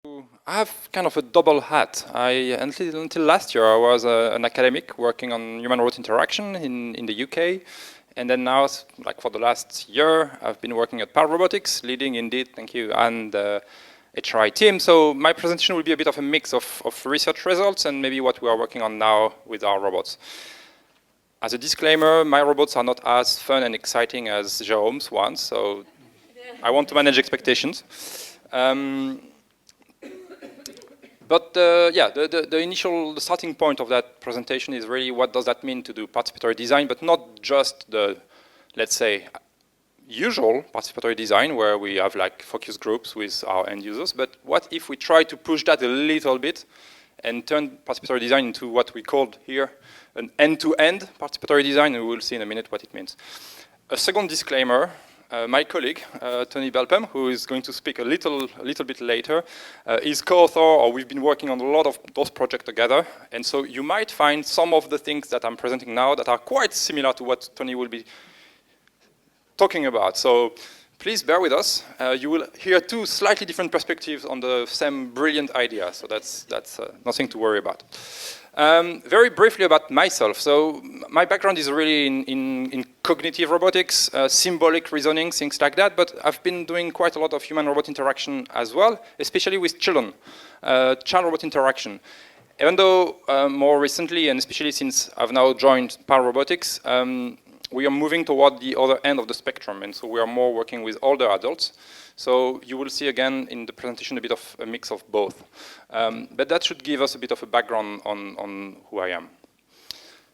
I have kind of a double hat. Until last year, I was an academic working on human-robot interaction in the UK. And then now, like for the last year, I've been working at Robotics, leading indeed, thank you, and the HRI team. So my presentation will be a bit of a mix of research results and maybe what we are working on now with our robots. As a disclaimer, my robots are not as fun and exciting as Jérôme's ones, so I want to manage expectations. But yeah, the starting point of that presentation is really what does that mean to do participatory design, but not just the, let's say, usual participatory design where we have like focus groups with our end users, but what if we try to push that a little bit and turn participatory design into what we called here an end-to-end participatory design, and we will see in a minute what it means. A second disclaimer. My colleague, Tony Belpem, who is going to speak a little bit later, is co-author, or we've been working on a lot of those projects together. And so you might find some of the things that I'm presenting now that are quite similar to what Tony will be talking about. So please bear with us. You will hear two slightly different perspectives on the same brilliant idea. So that's nothing to worry about. Very briefly about myself. So my background is really in cognitive robotics, symbolic reasoning, things like that, but I've been doing quite a lot of human-robot interaction as well, especially with children, child-robot interaction. Even though more recently, and especially since I've now joined Robotics, we are moving toward the other end of the spectrum, and so we are more working with older adults. So you will see again in the presentation a bit of a mix of both. But that should give us a bit of a background on who I am.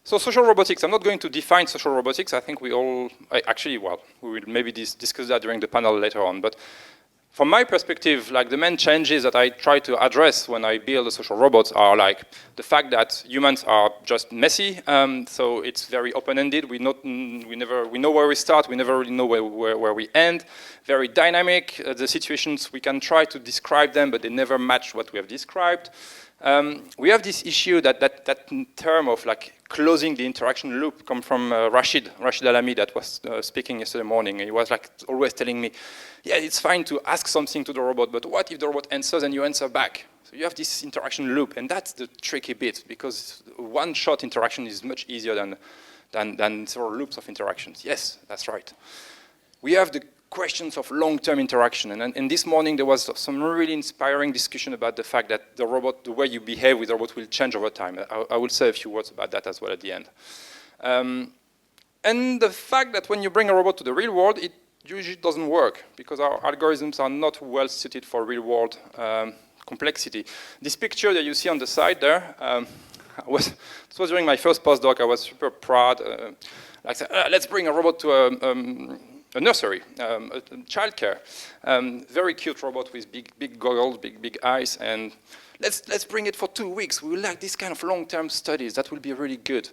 So social robotics, I'm not going to define social robotics. I think we all, actually, well, we will maybe discuss that during the panel later on. But from my perspective, like the main changes that I try to address when I build the social robots are like the fact that humans are just messy, so it's very open-ended. We know where we start, we never really know where we end. Very dynamic. The situations, we can try to describe them, but they never match what we have described. We have this issue that term of like closing the interaction loop come from Rashid Alami that was speaking yesterday morning. He was like always telling me, yeah, it's fine to ask something to the robot, but what if the robot answers and you answer back? So you have this interaction loop, and that's the tricky bit, because one-shot interaction is much easier than several loops of interactions. Yes, that's right. We have the questions of long-term interaction, and this morning there was some really inspiring discussion about the fact that the robot, the way you behave with the robot will change over time. I will say a few words about that as well at the end. And the fact that when you bring a robot to the real world, it usually doesn't work, because our algorithms are not well suited for real-world complexity. This picture that you see on the side there, this was during my first postdoc. I was super proud. I said, let's bring a robot to a nursery, a childcare. Very cute robot with big goggles, big eyes, and let's bring it for 2 weeks. We will like this kind of long-term studies. That will be really good.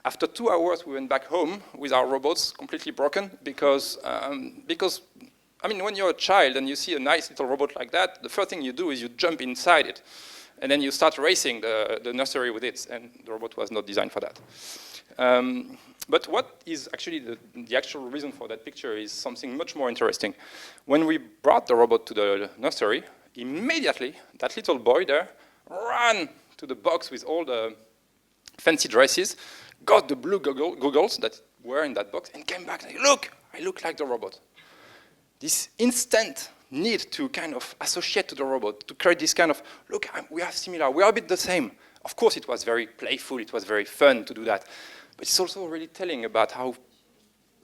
After 2 hours, we went back home with our robots completely broken because I mean, when you're a child and you see a nice little robot like that, the first thing you do is you jump inside it, and then you start racing the nursery with it, and the robot was not designed for that. But what is actually the actual reason for that picture is something much more interesting. When we brought the robot to the nursery, immediately that little boy there ran to the box with all the fancy dresses, got the blue goggles that were in that box, and came back and said, look, I look like the robot. This instant need to kind of associate to the robot, to create this kind of, look, we are similar, we are a bit the same. Of course, it was very playful, it was very fun to do that. But it's also really telling about how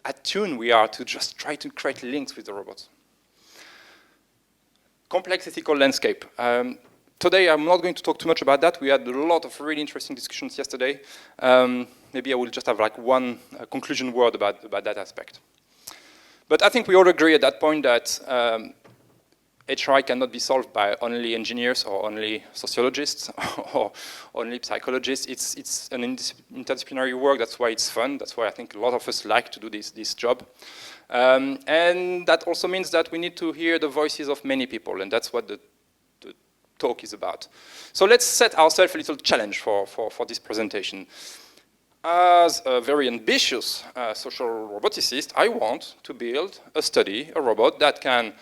attuned we are to just try to create links with the robots. Complex ethical landscape. Today, I'm not going to talk too much about that. We had a lot of really interesting discussions yesterday. Maybe I will just have like one conclusion word about that aspect. But I think we all agree at that point that HRI cannot be solved by only engineers or only sociologists or only psychologists. It's an interdisciplinary work. That's why it's fun. That's why I think a lot of us like to do this job. And that also means that we need to hear the voices of many people, and that's what the talk is about. So let's set ourselves a little challenge for this presentation. As a very ambitious social roboticist, I want to build a robot that can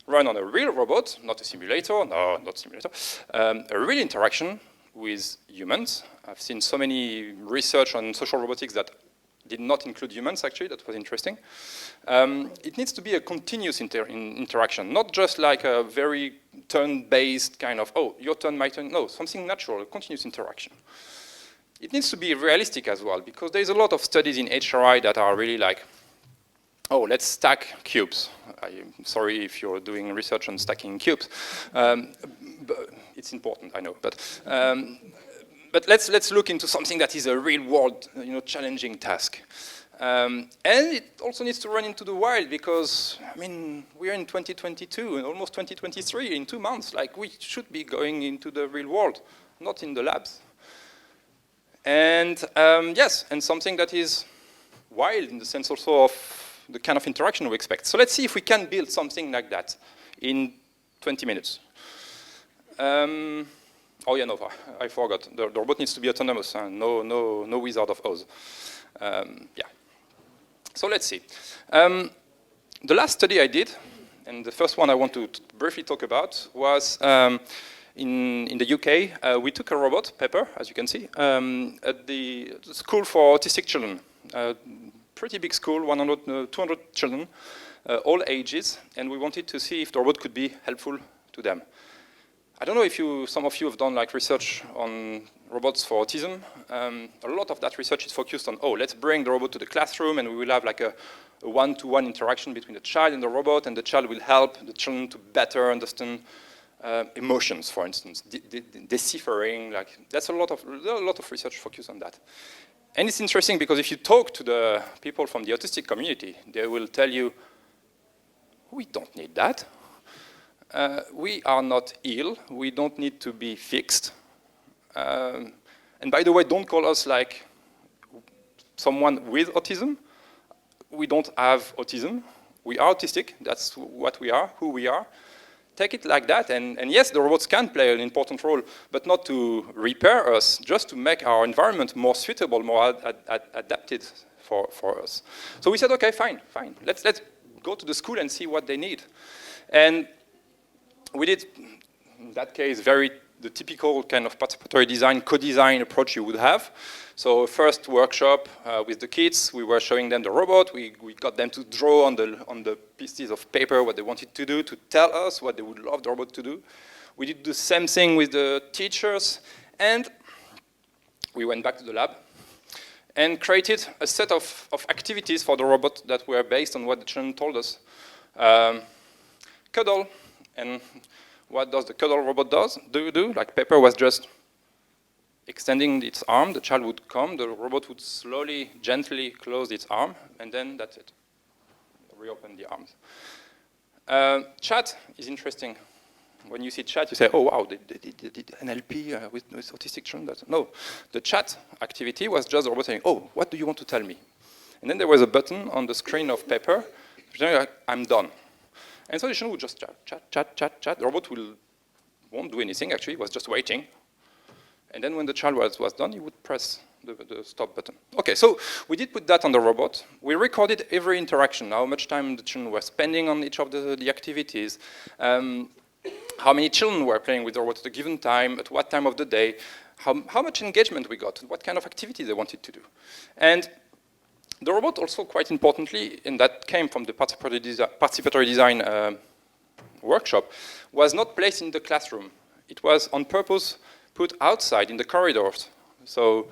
run on a real robot, not a simulator, no, not simulator, a real interaction with humans. I've seen so many research on social robotics that did not include humans, actually. That was interesting. It needs to be a continuous interaction, not just like a very turn-based kind of, oh, your turn, my turn. No, something natural, a continuous interaction. It needs to be realistic as well, because there's a lot of studies in HRI that are really like, oh, let's stack cubes. I'm sorry if you're doing research on stacking cubes. But it's important, I know. But let's look into something that is a real-world, challenging task. And it also needs to run into the wild because, I mean, we're in 2022 and almost 2023. In 2 months, like we should be going into the real world, not in the labs. And yes, and something that is wild in the sense also of the kind of interaction we expect. So let's see if we can build something like that in 20 minutes. Oh yeah, no, I forgot. The robot needs to be autonomous. No Wizard of Oz. Yeah. So let's see. The last study I did, and the first one I want to briefly talk about, was in the UK. We took a robot, Pepper, as you can see, at the school for autistic children. Pretty big school, 200 children, all ages, and we wanted to see if the robot could be helpful to them. I don't know if some of you have done like research on robots for autism. A lot of that research is focused on, oh, let's bring the robot to the classroom and we will have like a one-to-one interaction between the child and the robot, and the child will help the children to better understand emotions, for instance, deciphering. Like there's a lot of research focused on that. And it's interesting because if you talk to the people from the autistic community, they will tell you, we don't need that. We are not ill. We don't need to be fixed. And by the way, don't call us like someone with autism. We don't have autism. We are autistic. That's what we are, who we are. Take it like that. And yes, the robots can play an important role, but not to repair us, just to make our environment more suitable, more adapted for us. So we said, okay, fine. Let's go to the school and see what they need. And we did, in that case, the typical kind of participatory design, co-design approach you would have. So first workshop with the kids, we were showing them the robot. We got them to draw on the pieces of paper what they wanted to do, to tell us what they would love the robot to do. We did the same thing with the teachers, and we went back to the lab and created a set of activities for the robot that were based on what the children told us. Cuddle. And what does the cuddle robot do? Like Pepper was just extending its arm. The child would come. The robot would slowly, gently close its arm. And then that's it. Reopen the arms. Chat is interesting. When you see chat, you say, oh, wow, they did NLP with autistic children. No, the chat activity was just the robot saying, oh, what do you want to tell me? And then there was a button on the screen of Pepper. I'm done. And so the children would just chat. The robot won't do anything, actually. It was just waiting. And then when the child was done, he would press the stop button. Okay, so we did put that on the robot. We recorded every interaction, how much time the children were spending on each of the activities, how many children were playing with the robot at a given time, at what time of the day, how much engagement we got, what kind of activity they wanted to do. And the robot also, quite importantly, and that came from the participatory design workshop, was not placed in the classroom. It was on purpose put outside in the corridors. So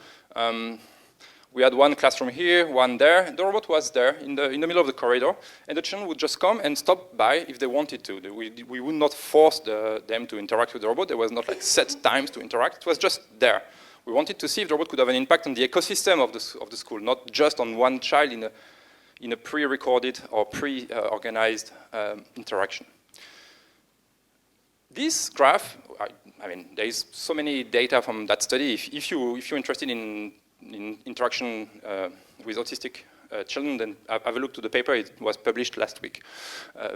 we had one classroom here, one there. The robot was there in the middle of the corridor, and the children would just come and stop by if they wanted to. We would not force them to interact with the robot. There was not like set times to interact. It was just there. We wanted to see if the robot could have an impact on the ecosystem of the school, not just on one child in a pre-recorded or pre-organized interaction. This graph, I mean, there is so many data from that study. If you're interested in interaction with autistic children, then have a look to the paper. It was published last week,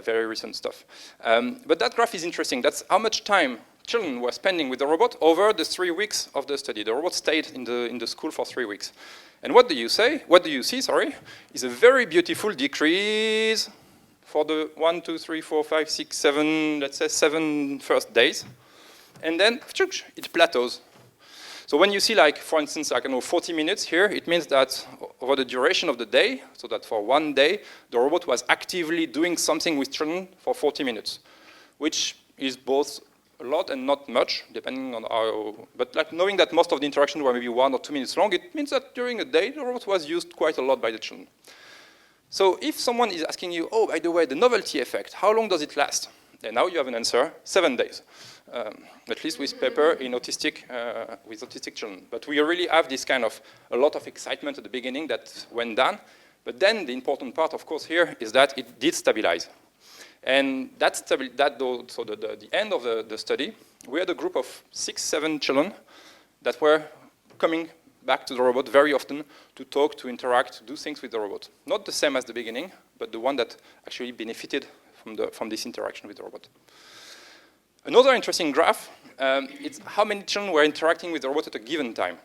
very recent stuff. But that graph is interesting. That's how much time children were spending with the robot over the 3 weeks of the study. The robot stayed in the school for 3 weeks. And what do you see, is a very beautiful decrease for the 1, 2, 3, 4, 5, 6, 7, let's say 7 first days. And then it plateaus. So when you see, like, for instance, like, 40 minutes here, it means that over the duration of the day, so that for one day, the robot was actively doing something with children for 40 minutes, which is both a lot and not much, depending on how, but like knowing that most of the interactions were maybe 1 or 2 minutes long, it means that during a day, the robot was used quite a lot by the children. So if someone is asking you, oh, by the way, the novelty effect, how long does it last? Then now you have an answer, 7 days. At least with paper in autistic, with autistic children. But we really have this kind of, a lot of excitement at the beginning that went down. But then the important part, of course, here is that it did stabilize. And so the end of the study, we had a group of 6, 7 children that were coming back to the robot very often to talk, to interact, to do things with the robot. Not the same as the beginning, but the one that actually benefited from this interaction with the robot. Another interesting graph, it's how many children were interacting with the robot at a given time.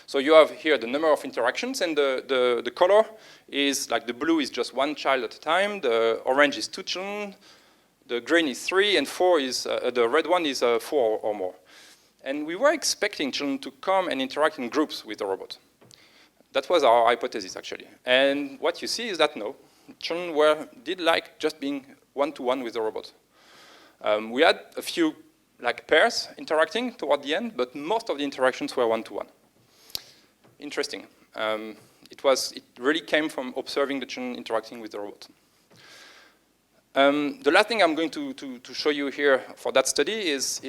So you have here the number of interactions, and the color is, like, the blue is just 1 child at a time, the orange is 2 children, the green is 3, and 4 is, the red one is 4 or more. And we were expecting children to come and interact in groups with the robot. That was our hypothesis, actually. And what you see is that no, children did like just being one-to-one with the robot. We had a few, like, pairs interacting toward the end, but most of the interactions were one-to-one. Interesting. It really came from observing the children interacting with the robot. The last thing I'm going to show you here for that study is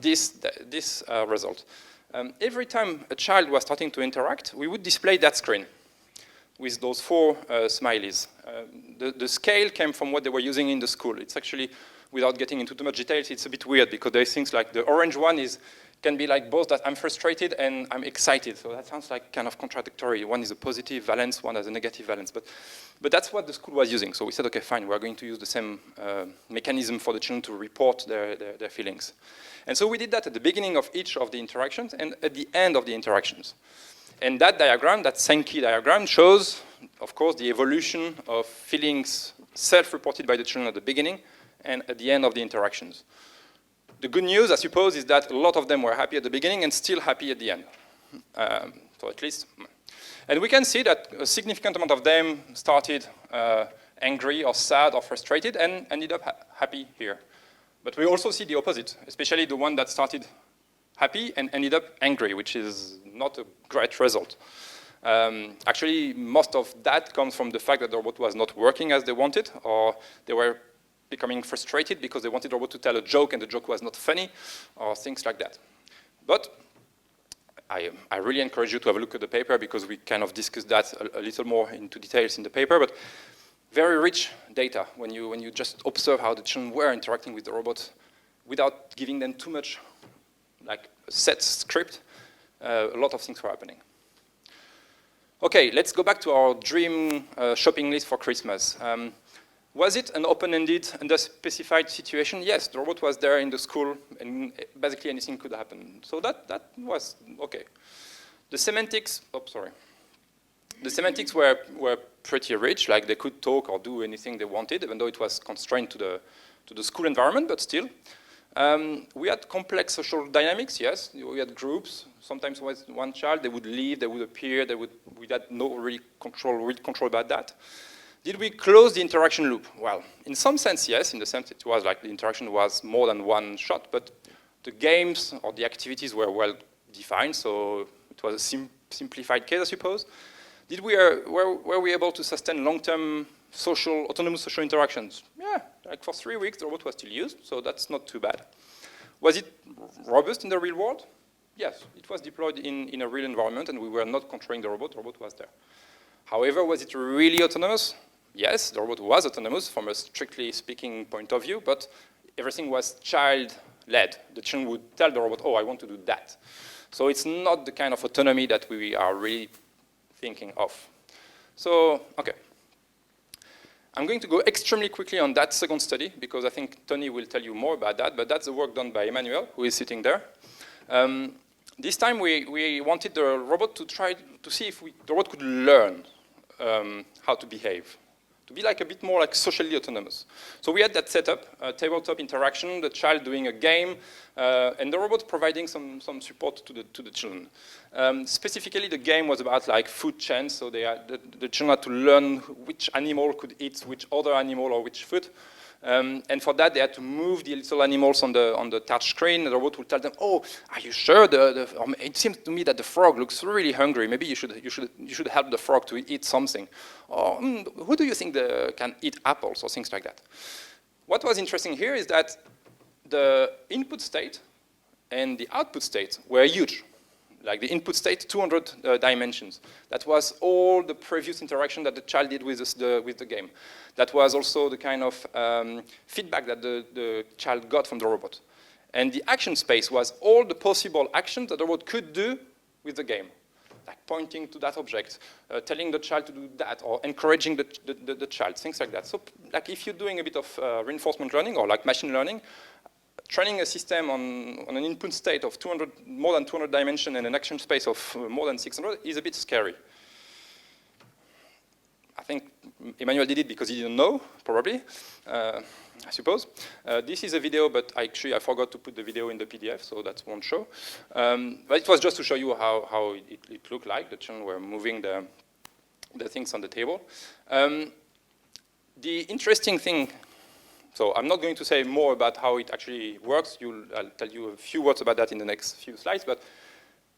this result. Every time a child was starting to interact, we would display that screen with those 4 smileys. The scale came from what they were using in the school. It's actually, without getting into too much details, it's a bit weird because there's things like the orange one can be like both that I'm frustrated and I'm excited. So that sounds like kind of contradictory. One is a positive valence, one has a negative valence. But that's what the school was using. So we said, okay, fine, we're going to use the same mechanism for the children to report their feelings. And so we did that at the beginning of each of the interactions and at the end of the interactions. And that diagram, that Sankey diagram, shows, of course, the evolution of feelings self-reported by the children at the beginning and at the end of the interactions. The good news, I suppose, is that a lot of them were happy at the beginning and still happy at the end. So at least. And we can see that a significant amount of them started angry or sad or frustrated and ended up happy here. But we also see the opposite, especially the one that started happy and ended up angry, which is not a great result. Actually, most of that comes from the fact that the robot was not working as they wanted, or they were becoming frustrated because they wanted the robot to tell a joke and the joke was not funny, or things like that. But I really encourage you to have a look at the paper because we kind of discussed that a little more into details in the paper, but very rich data when you just observe how the children were interacting with the robot without giving them too much, like a set script. A lot of things were happening. Okay, let's go back to our dream shopping list for Christmas. Was it an open-ended, under-specified situation? Yes, the robot was there in the school, and basically anything could happen. So that was okay. The semantics, the semantics were pretty rich, like they could talk or do anything they wanted, even though it was constrained to the school environment, but still. We had complex social dynamics, yes. We had groups. Sometimes with one child, they would leave, they would appear, we had no real control about that. Did we close the interaction loop? Well, in some sense, yes. In the sense it was like the interaction was more than one shot, but the games or the activities were well defined, so it was a simplified case, I suppose. Were we able to sustain long-term autonomous social interactions? Yeah, like for 3 weeks, the robot was still used, so that's not too bad. Was it robust in the real world? Yes, it was deployed in a real environment, and we were not controlling the robot was there. However, was it really autonomous? Yes, the robot was autonomous from a strictly speaking point of view, but everything was child-led. The children would tell the robot, oh, I want to do that. So it's not the kind of autonomy that we are really thinking of. So, okay. I'm going to go extremely quickly on that second study, because I think Tony will tell you more about that, but that's the work done by Emmanuel, who is sitting there. This time we wanted the robot to try to see if the robot could learn how to behave. to be like a bit more like socially autonomous. So we had that setup, tabletop interaction, the child doing a game, and the robot providing some support to the children. Specifically, the game was about like food chains, so the children had to learn which animal could eat which other animal or which food. And for that, they had to move the little animals on the touch screen. The robot would tell them, "Oh, are you sure? It seems to me that the frog looks really hungry. Maybe you should help the frog to eat something. Or who do you think can eat apples or things like that?" What was interesting here is that the input state and the output state were huge. Like the input state, 200 dimensions. That was all the previous interaction that the child did with the game. That was also the kind of feedback that the child got from the robot. And the action space was all the possible actions that the robot could do with the game. Like pointing to that object, telling the child to do that, or encouraging the child, things like that. So like if you're doing a bit of reinforcement learning or like machine learning, training a system on an input state of more than 200 dimensions and an action space of more than 600 is a bit scary. I think Emmanuel did it because he didn't know, probably, I suppose. This is a video, but actually I forgot to put the video in the PDF, so that won't show. But it was just to show you how it looked like. The children were moving the things on the table. The interesting thing, so I'm not going to say more about how it actually works. I'll tell you a few words about that in the next few slides. But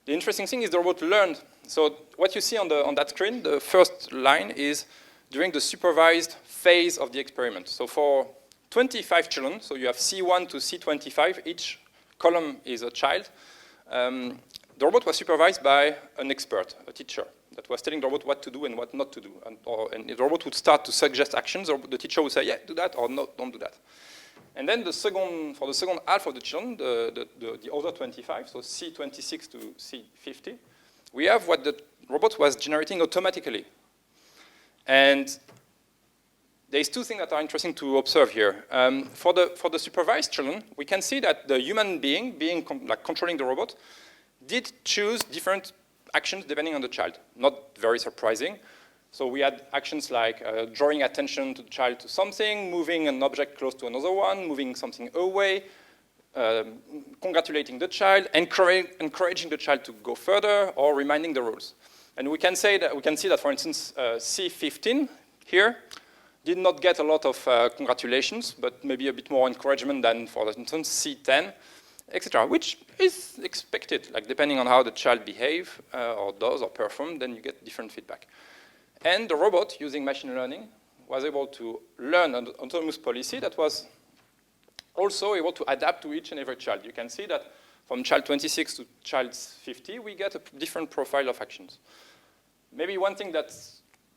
the interesting thing is the robot learned. So what you see on that screen, the first line is during the supervised phase of the experiment. So for 25 children, so you have C1 to C25, each column is a child. The robot was supervised by an expert, a teacher, that was telling the robot what to do and what not to do. And the robot would start to suggest actions, or the teacher would say, yeah, do that, or no, don't do that. And then for the second half of the children, the other 25, so C26 to C50, we have what the robot was generating automatically. And there's two things that are interesting to observe here. For the supervised children, we can see that the human being controlling the robot, did choose different actions depending on the child. Not very surprising. So we had actions like drawing attention to the child to something, moving an object close to another one, moving something away, congratulating the child, encouraging the child to go further, or reminding the rules. And we can see that, for instance, C15 here did not get a lot of congratulations, but maybe a bit more encouragement than, for instance, C10, etc., which is expected. Like depending on how the child behaves or does or perform, then you get different feedback. And the robot, using machine learning, was able to learn an autonomous policy that was also able to adapt to each and every child. You can see that from child 26 to child 50, we get a different profile of actions. Maybe one thing that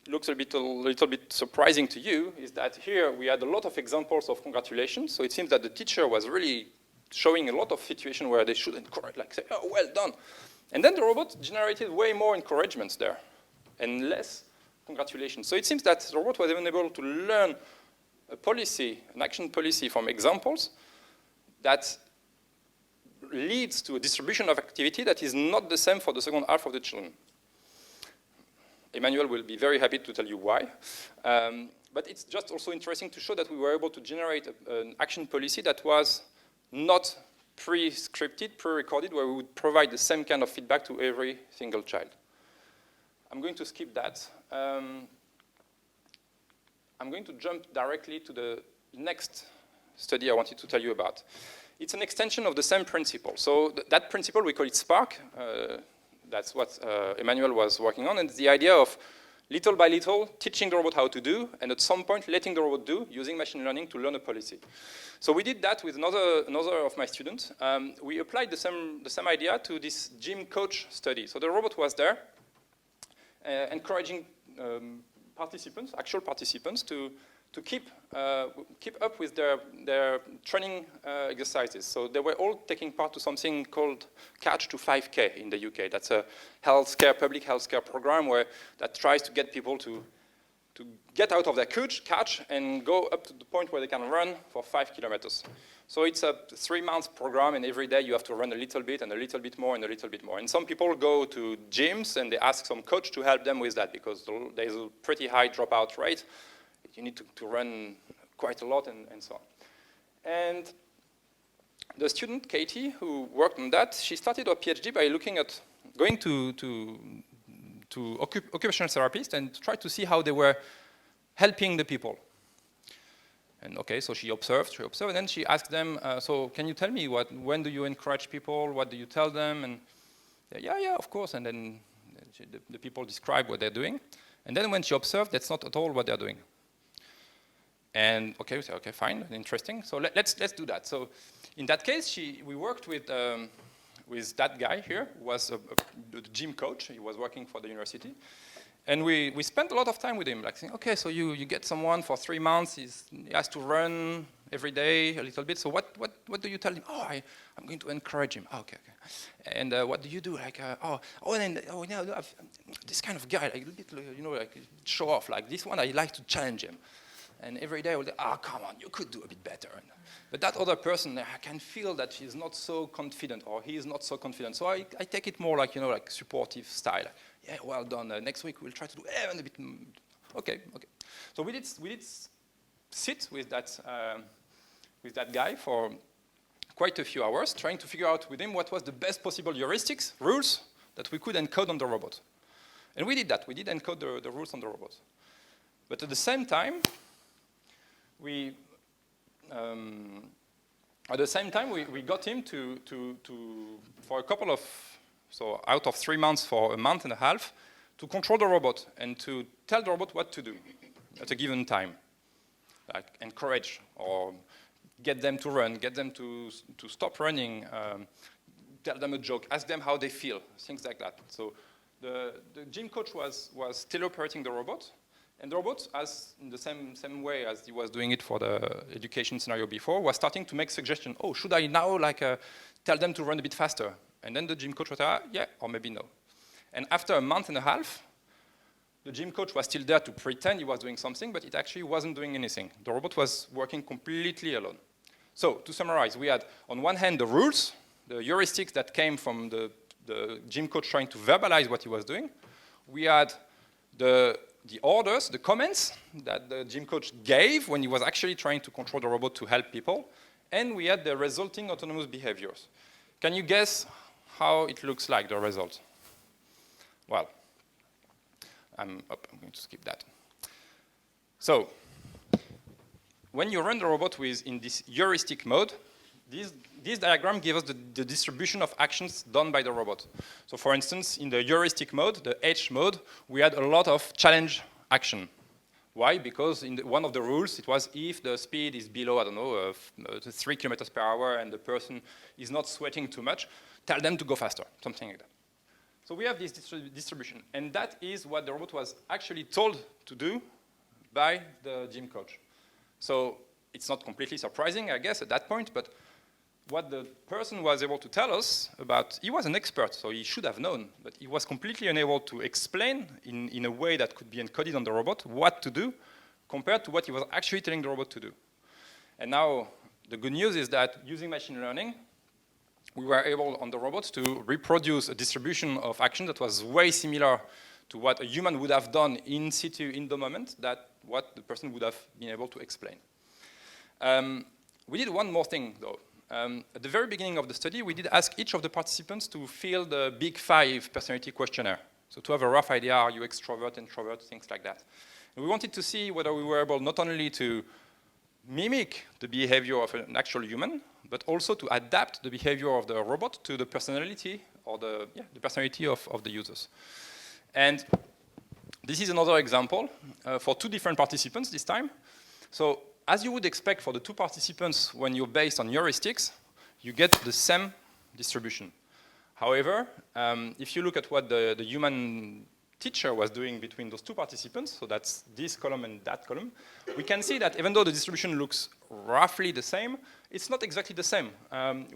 looks a little bit surprising to you is that here we had a lot of examples of congratulations. So it seems that the teacher was really showing a lot of situations where they should encourage, like say, oh, well done. And then the robot generated way more encouragements there and less congratulations. So it seems that the robot was even able to learn a policy, an action policy from examples that leads to a distribution of activity that is not the same for the second half of the children. Emmanuel will be very happy to tell you why. But it's just also interesting to show that we were able to generate an action policy that was not pre-scripted, pre-recorded, where we would provide the same kind of feedback to every single child. I'm going to skip that. I'm going to jump directly to the next study I wanted to tell you about. It's an extension of the same principle. So that principle, we call it Spark. That's what Emmanuel was working on. And it's the idea of little by little teaching the robot how to do, and at some point letting the robot do, using machine learning to learn a policy. So we did that with another of my students. We applied the same idea to this gym coach study. So the robot was there, encouraging actual participants, to keep up with their training exercises. So they were all taking part to something called Catch to 5K in the UK. That's a public healthcare program that tries to get people to get out of their couch and go up to the point where they can run for 5 kilometers. So it's a 3-month program, and every day you have to run a little bit and a little bit more and a little bit more. And some people go to gyms and they ask some coach to help them with that because there's a pretty high dropout rate. you need to run quite a lot and so on. And the student, Katie, who worked on that, she started her PhD by looking at going to occupational therapists and try to see how they were helping the people. And okay, so she observed, and then she asked them, so can you tell me when do you encourage people, what do you tell them? And yeah, of course, and then the people describe what they're doing. And then when she observed, that's not at all what they're doing. And okay, we say, okay, fine, interesting. So let's do that. So in that case, we worked with that guy here, who was a gym coach. He was working for the university. And we spent a lot of time with him, like saying, okay, so you get someone for 3 months, he has to run every day a little bit. So what do you tell him? Oh, I'm going to encourage him. Oh, okay. And what do you do? Like, this kind of guy, like a little bit, like show off. Like this one, I like to challenge him. And every day I would say, come on, you could do a bit better. But that other person, I can feel that she's not so confident, or he is not so confident. So I take it more like, like supportive style. Yeah, well done. Next week we'll try to do even a bit. Okay. So we did sit with that guy for quite a few hours, trying to figure out with him what was the best possible heuristics, rules, that we could encode on the robot. And we did that. We did encode the rules on the robot. But at the same time, we got him to for a couple of, so out of 3 months, for a month and a half, to control the robot and to tell the robot what to do at a given time. Like encourage or get them to run, get them to stop running, tell them a joke, ask them how they feel, things like that. So the gym coach was still operating the robot, and the robot, as in the same way as he was doing it for the education scenario before, was starting to make suggestions. Oh, should I now tell them to run a bit faster? And then the gym coach was like, yeah, or maybe no. And after a month and a half, the gym coach was still there to pretend he was doing something, but it actually wasn't doing anything. The robot was working completely alone. So to summarize, we had on one hand the rules, the heuristics that came from the gym coach trying to verbalize what he was doing. We had the orders, the comments that the gym coach gave when he was actually trying to control the robot to help people. And we had the resulting autonomous behaviors. Can you guess how it looks like, the result? Well, I'm going to skip that. So, when you run the robot in this heuristic mode, this diagram gives us the distribution of actions done by the robot. So for instance, in the heuristic mode, the H mode, we had a lot of challenge action. Why? Because in one of the rules, it was if the speed is below, 3 kilometers per hour and the person is not sweating too much, tell them to go faster, something like that. So we have this distribution, and that is what the robot was actually told to do by the gym coach. So it's not completely surprising, I guess, at that point, but what the person was able to tell us about, he was an expert, so he should have known, but he was completely unable to explain in a way that could be encoded on the robot what to do compared to what he was actually telling the robot to do. And now the good news is that using machine learning, we were able on the robot to reproduce a distribution of action that was way similar to what a human would have done in situ in the moment, that what the person would have been able to explain. We did one more thing though. At the very beginning of the study, we did ask each of the participants to fill the Big 5 personality questionnaire. So to have a rough idea, are you extrovert, introvert, things like that. And we wanted to see whether we were able not only to mimic the behavior of an actual human, but also to adapt the behavior of the robot to the personality or the personality of the users. And this is another example for 2 different participants this time. So as you would expect for the 2 participants when you're based on heuristics, you get the same distribution. However, if you look at what the human teacher was doing between those 2 participants, so that's this column and that column, we can see that even though the distribution looks roughly the same, it's not exactly the same.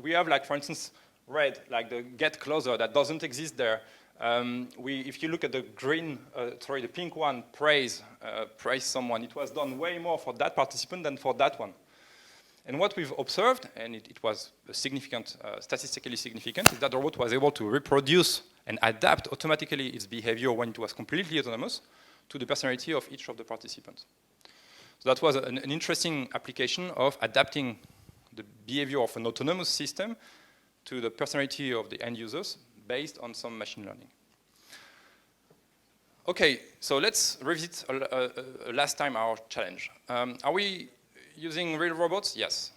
We have, like, for instance, red, like the get closer, that doesn't exist there. If you look at the the pink one, praise someone, it was done way more for that participant than for that one. And what we've observed, and it was significant, statistically significant, is that the robot was able to reproduce and adapt automatically its behavior when it was completely autonomous to the personality of each of the participants. So that was an interesting application of adapting the behavior of an autonomous system to the personality of the end users based on some machine learning. Okay, so let's revisit last time our challenge. Are we using real robots? Yes.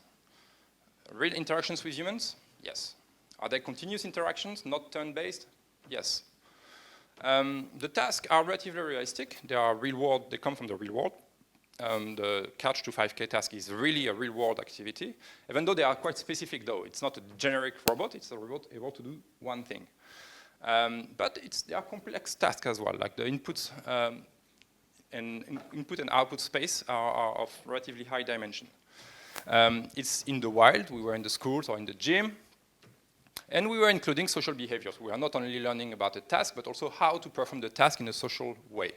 Real interactions with humans? Yes. Are they continuous interactions, not turn-based? Yes. The tasks are relatively realistic. They are real world, they come from the real world. The Couch to 5K task is really a real world activity, even though they are quite specific though. It's not a generic robot, it's a robot able to do one thing. But they are complex tasks as well, like the input and output space are of relatively high dimension. It's in the wild, we were in the schools or in the gym, and we were including social behaviors. We are not only learning about the task, but also how to perform the task in a social way.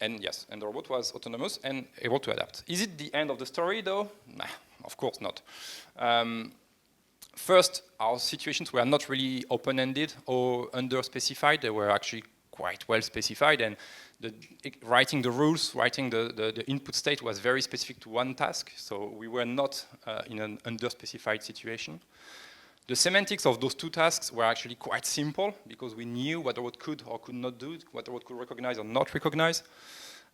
And yes, and the robot was autonomous and able to adapt. Is it the end of the story though? Nah, of course not. First, our situations were not really open-ended or under-specified. They were actually quite well specified, and writing the rules, writing the input state was very specific to one task, so we were not in an under-specified situation. The semantics of those two tasks were actually quite simple because we knew what the robot could or could not do, what the robot could recognize or not recognize.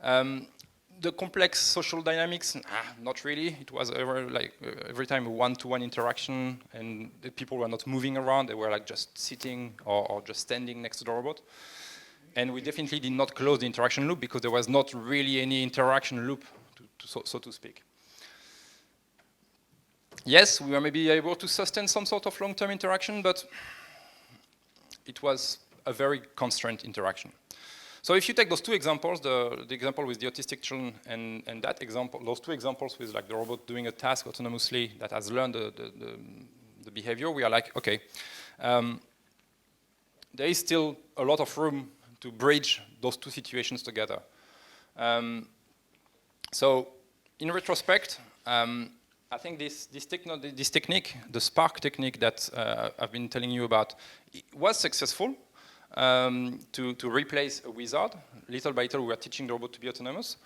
The complex social dynamics, not really. It was every time a one-to-one interaction, and the people were not moving around. They were like just sitting or just standing next to the robot. And we definitely did not close the interaction loop because there was not really any interaction loop, so to speak. Yes, we were maybe able to sustain some sort of long-term interaction, but it was a very constrained interaction. So if you take those two examples, the example with the autistic children and that example, those two examples with like the robot doing a task autonomously that has learned the behavior, we are like, okay, there is still a lot of room to bridge those two situations together. So in retrospect, I think this technique, the Spark technique that I've been telling you about, was successful to replace a wizard. Little by little, we were teaching the robot to be autonomous.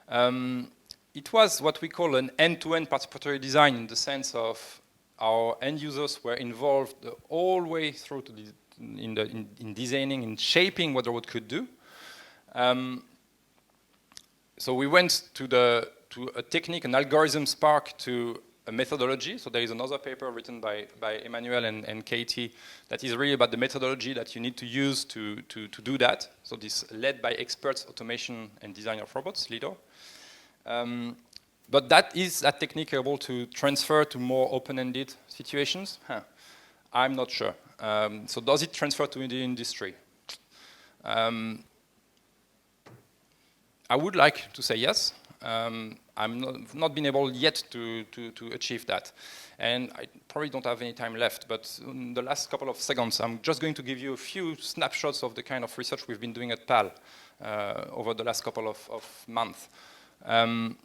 It was what we call an end-to-end participatory design in the sense of our end users were involved the whole way through to in designing, in shaping what the robot could do. So we went to a technique, an algorithm Spark to a methodology. So there is another paper written by Emmanuel and Katie that is really about the methodology that you need to use to do that. So this led by experts, automation and design of robots, LEADOR. But is that technique able to transfer to more open-ended situations? I'm not sure. So does it transfer to the industry? I would like to say yes. I'm not been able yet to achieve that. And I probably don't have any time left, but in the last couple of seconds, I'm just going to give you a few snapshots of the kind of research we've been doing at PAL over the last couple of months. The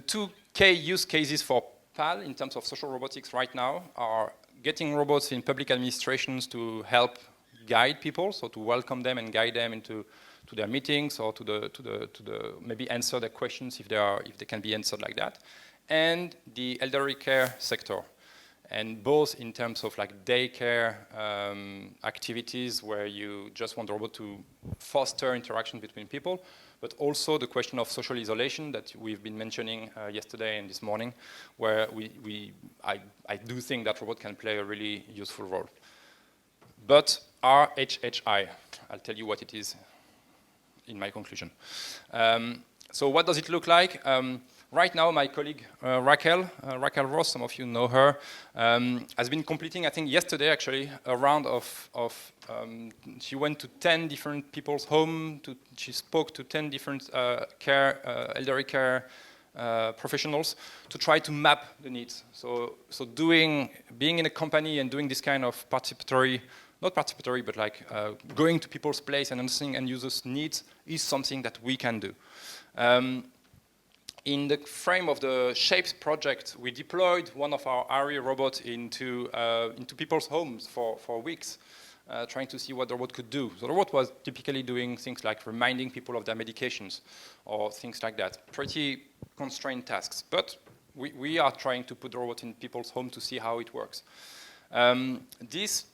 two key use cases for PAL in terms of social robotics right now are getting robots in public administrations to help guide people, so to welcome them and guide them into their meetings or to maybe answer their questions if they can be answered like that, and the elderly care sector, and both in terms of like daycare activities where you just want the robot to foster interaction between people, but also the question of social isolation that we've been mentioning yesterday and this morning, where I do think that robot can play a really useful role. But RHHI, I'll tell you what it is in my conclusion. So what does it look like? Right now, my colleague Raquel Ross, some of you know her, has been completing, I think yesterday actually, a round of she went to 10 different people's home, she spoke to 10 different elderly care professionals to try to map the needs. So being in a company and doing this kind of participatory, not participatory, but like going to people's place and understanding end users' needs is something that we can do. In the frame of the Shapes project, we deployed one of our HRI robots into people's homes for weeks. trying to see what the robot could do. So the robot was typically doing things like reminding people of their medications or things like that. Pretty constrained tasks. But we are trying to put the robot in people's home to see how it works. These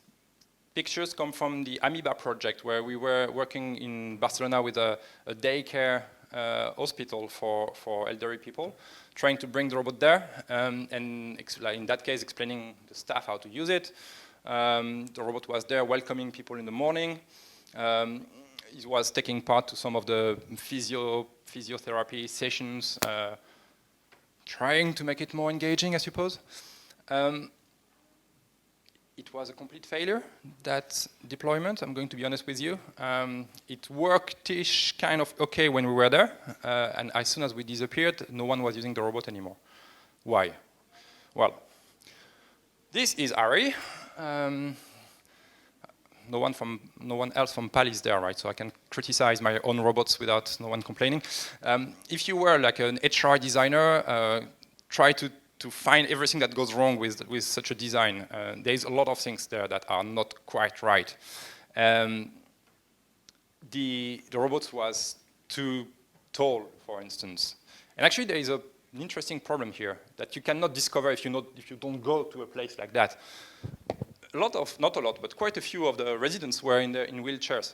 pictures come from the Amoeba project, where we were working in Barcelona with a daycare hospital for elderly people, trying to bring the robot there, and in that case, explaining the staff how to use it. The robot was there welcoming people in the morning. It was taking part to some of the physiotherapy sessions, trying to make it more engaging, I suppose. It was a complete failure, that deployment, I'm going to be honest with you. It worked-ish kind of okay when we were there, and as soon as we disappeared, no one was using the robot anymore. Why? Well, this is Ari. No one else from PAL is there, right? So I can criticize my own robots without no one complaining. If you were like an HRI designer, try to find everything that goes wrong with such a design. There's a lot of things there that are not quite right. The robot was too tall, for instance. And actually there is an interesting problem here that you cannot discover if you don't go to a place like that. Not a lot, but quite a few of the residents were in wheelchairs.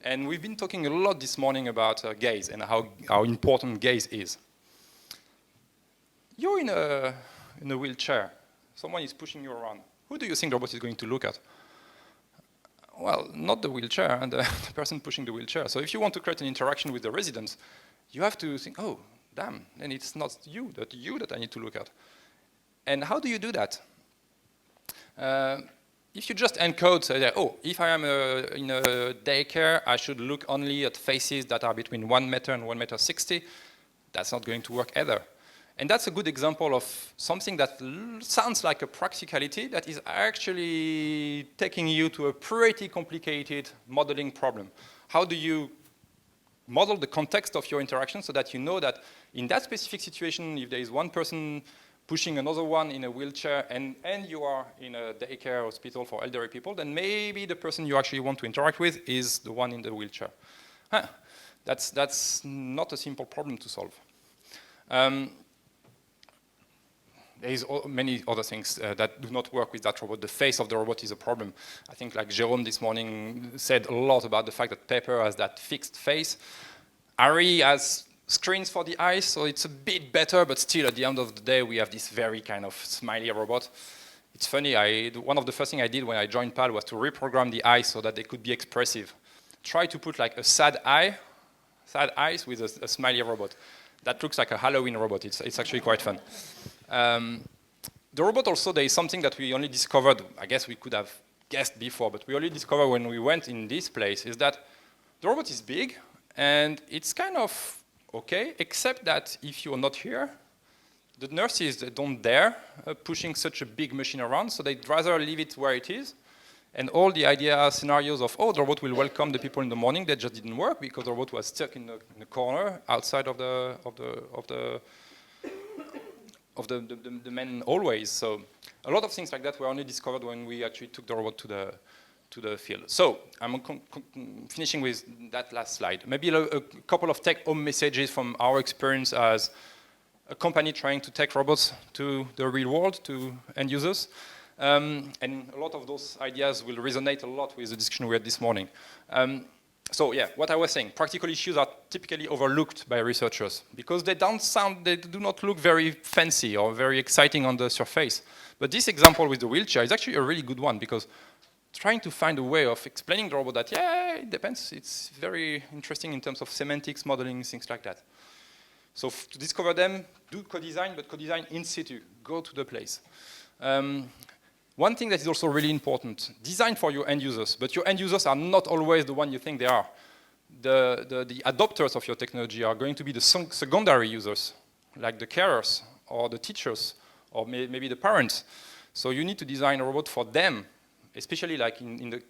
And we've been talking a lot this morning about gaze and how important gaze is. You're in a wheelchair. Someone is pushing you around. Who do you think the robot is going to look at? Well, not the wheelchair and the person pushing the wheelchair. So if you want to create an interaction with the residents, you have to think, oh, damn, then it's not you that I need to look at. And how do you do that? If you just encode, say that, oh, if I am in a daycare, I should look only at faces that are between 1 meter and 1.60 meters, that's not going to work either. And that's a good example of something that sounds like a practicality that is actually taking you to a pretty complicated modeling problem. How do you model the context of your interaction so that you know that in that specific situation, if there is one person pushing another one in a wheelchair and you are in a daycare hospital for elderly people, then maybe the person you actually want to interact with is the one in the wheelchair. That's not a simple problem to solve. There's many other things that do not work with that robot. The face of the robot is a problem. I think like Jérôme this morning said a lot about the fact that Pepper has that fixed face. Ari has screens for the eyes, so it's a bit better, but still at the end of the day, we have this very kind of smiley robot. It's funny, one of the first things I did when I joined PAL was to reprogram the eyes so that they could be expressive. Try to put like a sad eyes with a smiley robot. That looks like a Halloween robot. It's actually quite fun. The robot also, there is something that we only discovered, I guess we could have guessed before, but we only discovered when we went in this place, is that the robot is big, and it's kind of okay, except that if you're not here, the nurses they don't dare pushing such a big machine around, so they'd rather leave it where it is. And all the scenarios of, oh, the robot will welcome the people in the morning, that just didn't work because the robot was stuck in the corner outside of the main hallways. So a lot of things like that were only discovered when we actually took the robot to the field. So I'm finishing with that last slide. Maybe a couple of take-home messages from our experience as a company trying to take robots to the real world, to end users. And a lot of those ideas will resonate a lot with the discussion we had this morning. So yeah, what I was saying, practical issues are typically overlooked by researchers because they do not look very fancy or very exciting on the surface. But this example with the wheelchair is actually a really good one because trying to find a way of explaining the robot that, yeah, it depends, it's very interesting in terms of semantics, modeling, things like that. So to discover them, do co-design, but co-design in situ, go to the place. One thing that is also really important, design for your end users, but your end users are not always the one you think they are. The adopters of your technology are going to be the secondary users, like the carers, or the teachers, or maybe the parents. So you need to design a robot for them, especially like in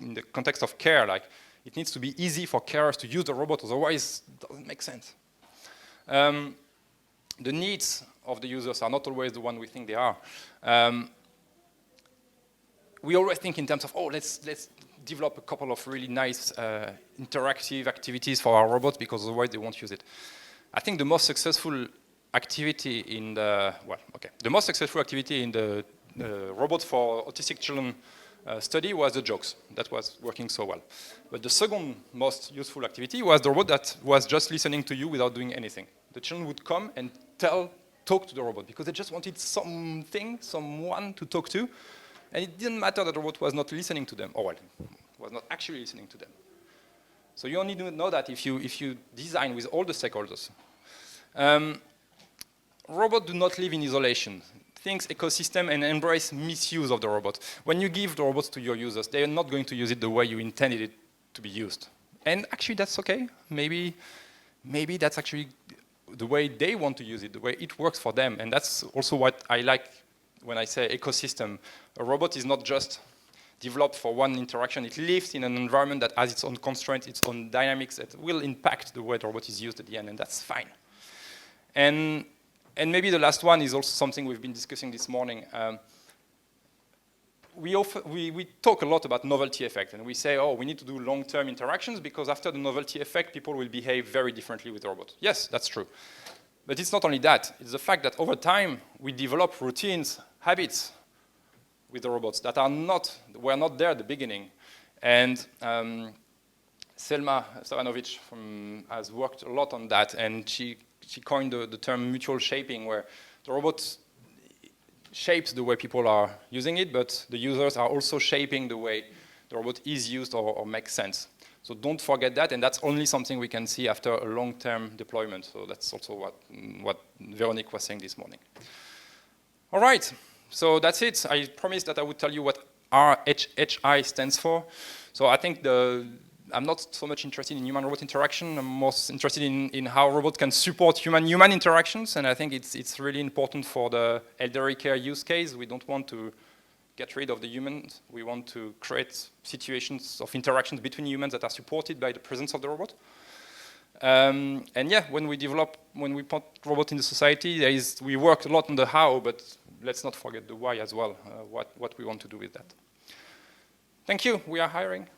the context of care, like it needs to be easy for carers to use the robot, otherwise it doesn't make sense. The needs of the users are not always the one we think they are. we always think in terms of, oh, let's develop a couple of really nice interactive activities for our robots because otherwise they won't use it. I think the most successful activity in the, the most successful activity in the robot for autistic children study was the jokes. That was working so well. But the second most useful activity was the robot that was just listening to you without doing anything. The children would come and talk to the robot because they just wanted something, someone to talk to. And it didn't matter that the robot was not listening to them, or well, was not actually listening to them. So you only know that if you design with all the stakeholders. Robots do not live in isolation. Think ecosystem and embrace misuse of the robot. When you give the robots to your users, they are not going to use it the way you intended it to be used. And actually that's okay. Maybe that's actually the way they want to use it, the way it works for them. And that's also what I like when I say ecosystem. A robot is not just developed for one interaction. It lives in an environment that has its own constraints, its own dynamics that will impact the way the robot is used at the end, and that's fine. And maybe the last one is also something we've been discussing this morning. We talk a lot about novelty effect, and we say, oh, we need to do long-term interactions because after the novelty effect, people will behave very differently with the robot. Yes, that's true. But it's not only that. It's the fact that over time, we develop routines, habits with the robots that were not there at the beginning. And Selma Savanovic has worked a lot on that, and she coined the term mutual shaping, where the robot shapes the way people are using it, but the users are also shaping the way the robot is used or makes sense. So don't forget that, and that's only something we can see after a long-term deployment. So that's also what Veronique was saying this morning. All right, so that's it. I promised that I would tell you what HRI stands for. So I think I'm not so much interested in human-robot interaction. I'm most interested in how robots can support human-human interactions, and I think it's really important for the elderly care use case. We don't want to get rid of the humans. We want to create situations of interactions between humans that are supported by the presence of the robot. And yeah, when we put robots in the society, we work a lot on the how, but let's not forget the why as well, what we want to do with that. Thank you. We are hiring.